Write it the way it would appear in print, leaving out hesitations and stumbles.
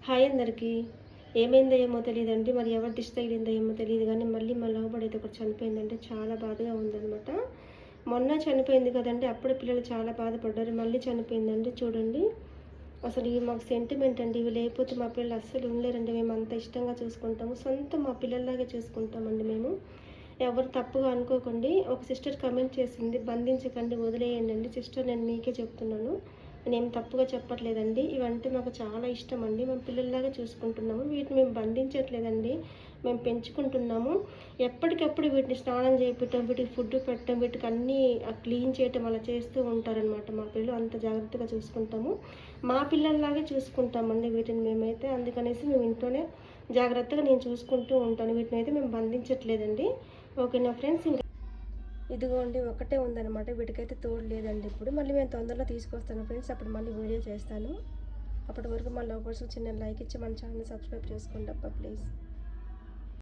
Hi అందరికీ. ఏమైందో ఏమో తెలియదండి. మరి ఎవరి దిష్టి తగిలిందో ఏమో తెలియదు కానీ మళ్ళీ మా లవ్ బర్డ్ అయితే ఒకటి చనిపోయిందంటే చాలా బాధగా ఉందనమాట. మొన్న చనిపోయింది కదండి, అప్పుడే పిల్లలు చాలా బాధపడ్డారు. మళ్ళీ చనిపోయిందండి. చూడండి, అసలు ఇవి మాకు సెంటిమెంట్ అండి. ఇవి లేకపోతే మా పిల్లలు అస్సలు ఉండలేరండి. మేము అంత ఇష్టంగా చూసుకుంటాము. సొంత మా పిల్లల్లాగే చూసుకుంటామండి మేము. ఎవరు తప్పుగా అనుకోకండి. ఒక సిస్టర్ కమెంట్ చేసింది, బంధించకండి, వదిలేయండి అండి. సిస్టర్, నేను మీకే చెప్తున్నాను, నేనేం తప్పుగా చెప్పట్లేదండి. ఇవంటే మాకు చాలా ఇష్టం అండి. మేము పిల్లల్లాగా చూసుకుంటున్నాము. వీటిని మేము బంధించట్లేదండి, మేము పెంచుకుంటున్నాము. ఎప్పటికప్పుడు వీటిని స్నానం చేయించడం, వీటికి ఫుడ్ పెట్టడం, వీటికి అన్నీ క్లీన్ చేయటం అలా చేస్తూ ఉంటారనమాట. మా పిల్లలు అంత జాగ్రత్తగా చూసుకుంటాము. మా పిల్లల్లాగే చూసుకుంటామండి వీటిని మేమైతే. అందుకనేసి మేము ఇంట్లోనే జాగ్రత్తగా నేను చూసుకుంటూ ఉంటాను. వీటిని అయితే మేము బంధించట్లేదండి. ఓకేనా ఫ్రెండ్స్. ఇంకా ఇదిగోండి ఒకటే ఉందన్నమాట. వీటికైతే తోడు లేదండి. ఇప్పుడు మళ్ళీ మేము తొందరలో తీసుకొస్తాను ఫ్రెండ్స్. అప్పుడు మళ్ళీ వీడియో చేస్తాను. అప్పటి వరకు మా లవ్ పర్సన్ చిన్న లైక్ ఇచ్చి మన ఛానల్ సబ్స్క్రైబ్ చేసుకోండి అబ్బా ప్లీజ్.